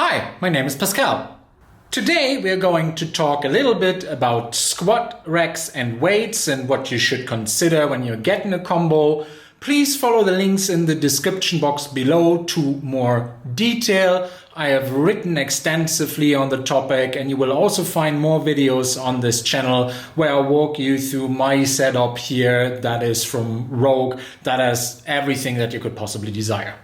Hi, my name is Pascal. Today we are going to talk a little bit about squat racks and weights and what you should consider when you're getting a combo. Please follow the links in the description box below to more detail. I have written extensively on the topic, and you will also find more videos on this channel where I walk you through my setup here that is from Rogue, that has everything that you could possibly desire.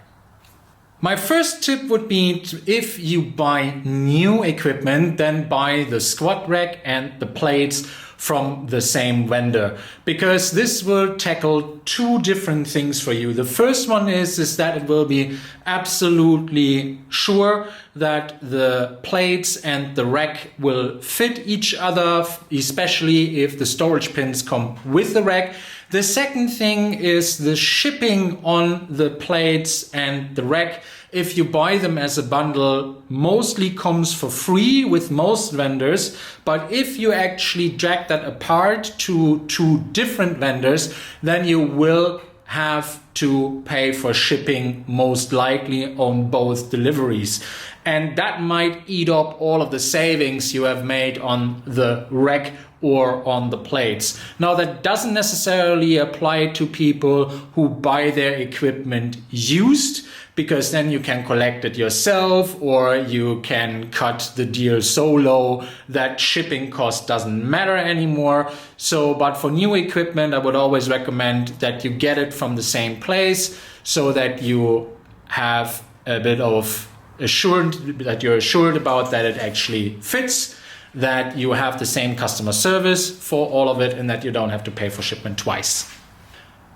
My first tip would be if you buy new equipment, then buy the squat rack and the plates from the same vendor, because this will tackle two different things for you. The first one is that it will be absolutely sure that the plates and the rack will fit each other, especially if the storage pins come with the rack. The second thing is the shipping on the plates and the rack. If you buy them as a bundle, mostly comes for free with most vendors. But if you actually drag that apart to two different vendors, then you will have to pay for shipping, most likely on both deliveries. And that might eat up all of the savings you have made on the rack or on the plates. Now, that doesn't necessarily apply to people who buy their equipment used, because then you can collect it yourself, or you can cut the deal so low that shipping cost doesn't matter anymore. But for new equipment, I would always recommend that you get it from the same place, so that you have a bit of that you're assured about that it actually fits, that you have the same customer service for all of it, and that you don't have to pay for shipment twice.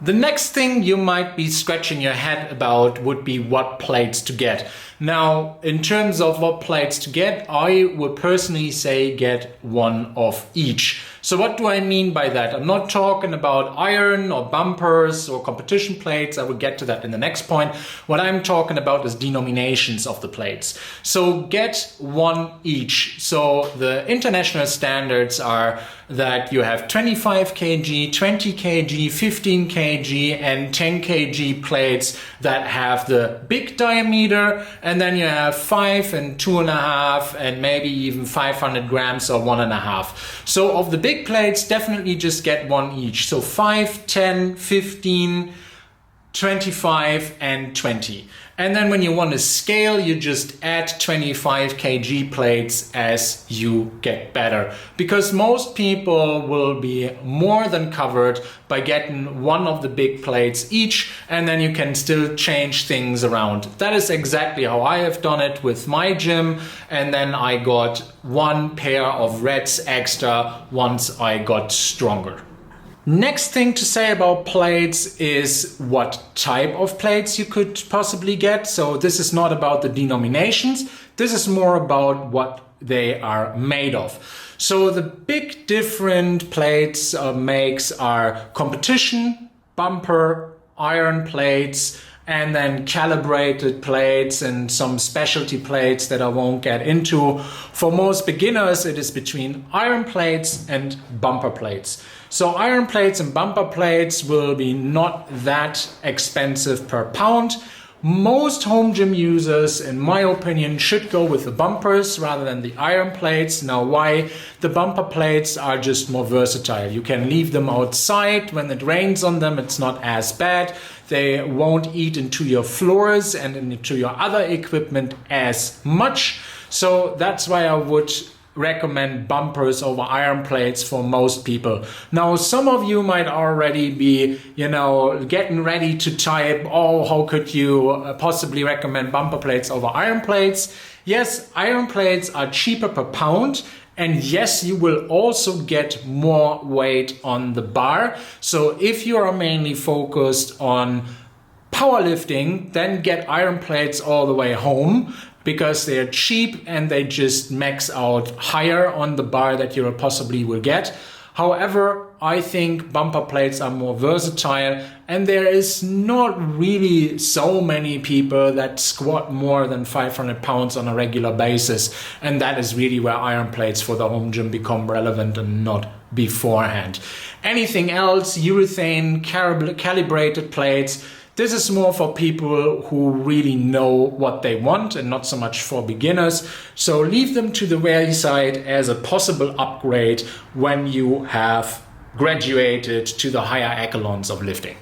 The next thing you might be scratching your head about would be what plates to get. Now, in terms of what plates to get, I would personally say get one of each. So what do I mean by that? I'm not talking about iron or bumpers or competition plates. I will get to that in the next point. What I'm talking about is denominations of the plates. So get one each. So the international standards are that you have 25 kg, 20 kg, 15 kg and 10 kg plates that have the big diameter, and then you have 5 and 2.5 and maybe even 500 grams or 1.5. So of the big plates, definitely just get one each. So 5, 10, 15, 25 and 20. And then when you want to scale, you just add 25 kg plates as you get better, because most people will be more than covered by getting one of the big plates each, and then you can still change things around. That is exactly how I have done it with my gym, and then I got one pair of reds extra once I got stronger. Next thing to say about plates is what type of plates you could possibly get. So this is not about the denominations. This is more about what they are made of. So the big different plates makes are competition, bumper, iron plates, and then calibrated plates and some specialty plates that I won't get into. For most beginners, it is between iron plates and bumper plates. So iron plates and bumper plates will be not that expensive per pound. Most home gym users, in my opinion, should go with the bumpers rather than the iron plates. Now, why? The bumper plates are just more versatile. You can leave them outside. When it rains on them, it's not as bad. They won't eat into your floors and into your other equipment as much. So that's why I would recommend bumpers over iron plates for most people. Now, some of you might already be, getting ready to type, oh, how could you possibly recommend bumper plates over iron plates? Yes, iron plates are cheaper per pound. And yes, you will also get more weight on the bar. So if you are mainly focused on powerlifting, then get iron plates all the way home, because they're cheap and they just max out higher on the bar that you possibly will get. However, I think bumper plates are more versatile, and there is not really so many people that squat more than 500 pounds on a regular basis. And that is really where iron plates for the home gym become relevant and not beforehand. Anything else, urethane, calibrated plates, This is more for people who really know what they want and not so much for beginners. So leave them to the wayside as a possible upgrade when you have graduated to the higher echelons of lifting.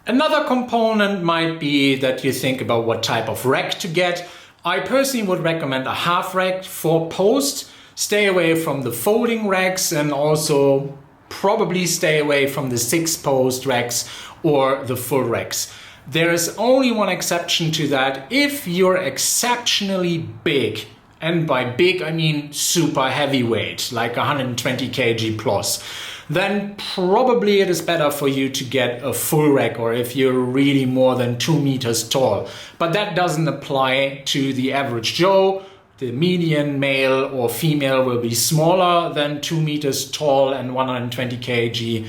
Another component might be that you think about what type of rack to get. I personally would recommend a half rack 4-post. Stay away from the folding racks, and also probably stay away from the 6-post racks or the full racks. There is only one exception to that. If you're exceptionally big, and by big I mean super heavyweight, like 120 kg plus, then probably it is better for you to get a full rack, or if you're really more than 2 meters tall. But that doesn't apply to the average Joe. The median male or female will be smaller than 2 meters tall and 120 kg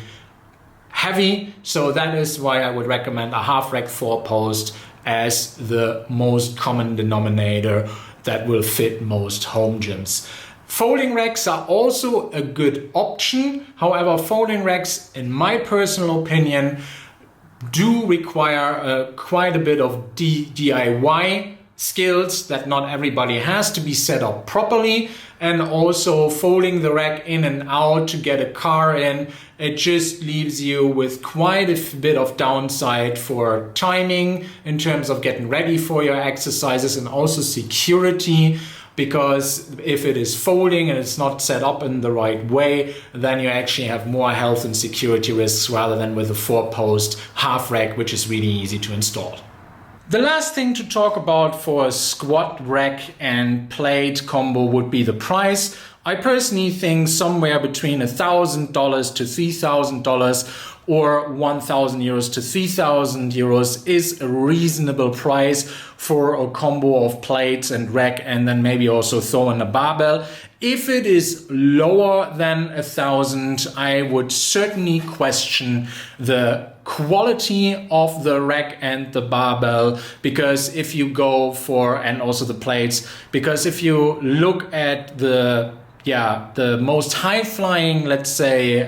heavy. So that is why I would recommend a half rack 4-post as the most common denominator that will fit most home gyms. Folding racks are also a good option. However, folding racks, in my personal opinion, do require quite a bit of DIY skills that not everybody has to be set up properly. And also folding the rack in and out to get a car in, it just leaves you with quite a bit of downside for timing in terms of getting ready for your exercises, and also security. Because if it is folding and it's not set up in the right way, then you actually have more health and security risks rather than with a 4-post half rack, which is really easy to install. The last thing to talk about for a squat rack and plate combo would be the price. I personally think somewhere between $1,000 to $3,000 or 1,000 euros to 3,000 euros is a reasonable price for a combo of plates and rack, and then maybe also throw in a barbell. If it is lower than 1,000, I would certainly question the quality of the rack and the barbell, because if you go for, and also the plates, because if you look at the most high-flying, let's say,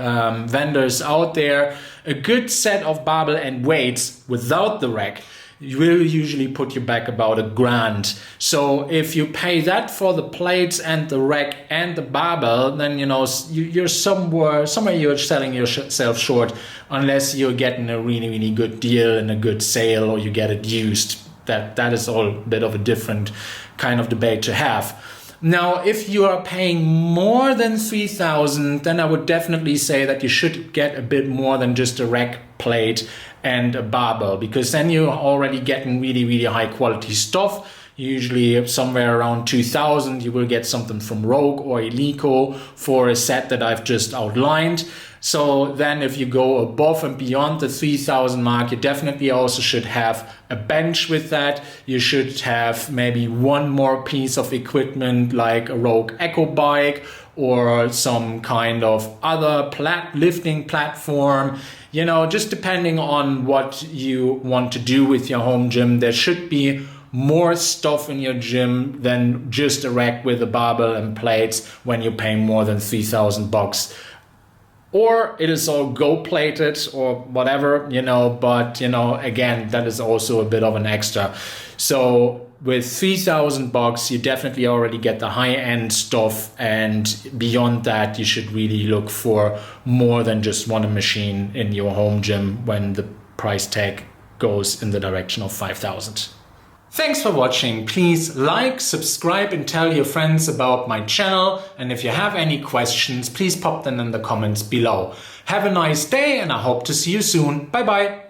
vendors out there, a good set of barbell and weights without the rack will usually put you back about $1,000. So if you pay that for the plates and the rack and the barbell, then you're somewhere you're selling yourself short, unless you're getting a really good deal and a good sale, or you get it used. That is all a bit of a different kind of debate to have. Now, if you are paying more than 3,000, then I would definitely say that you should get a bit more than just a rack, plate and a barbell, because then you're already getting really high quality stuff. Usually somewhere around 2,000 you will get something from Rogue or Eleiko for a set that I've just outlined. So then if you go above and beyond the 3,000 mark, you definitely also should have a bench with that. You should have maybe one more piece of equipment like a Rogue Echo bike or some kind of other lifting platform. Just depending on what you want to do with your home gym, there should be more stuff in your gym than just a rack with a barbell and plates when you pay more than $3,000. Or it is all gold plated or whatever, but again, that is also a bit of an extra. So with $3,000, you definitely already get the high-end stuff, and beyond that, you should really look for more than just one machine in your home gym when the price tag goes in the direction of 5,000. Thanks for watching. Please like, subscribe and tell your friends about my channel. And if you have any questions, please pop them in the comments below. Have a nice day and I hope to see you soon. Bye bye.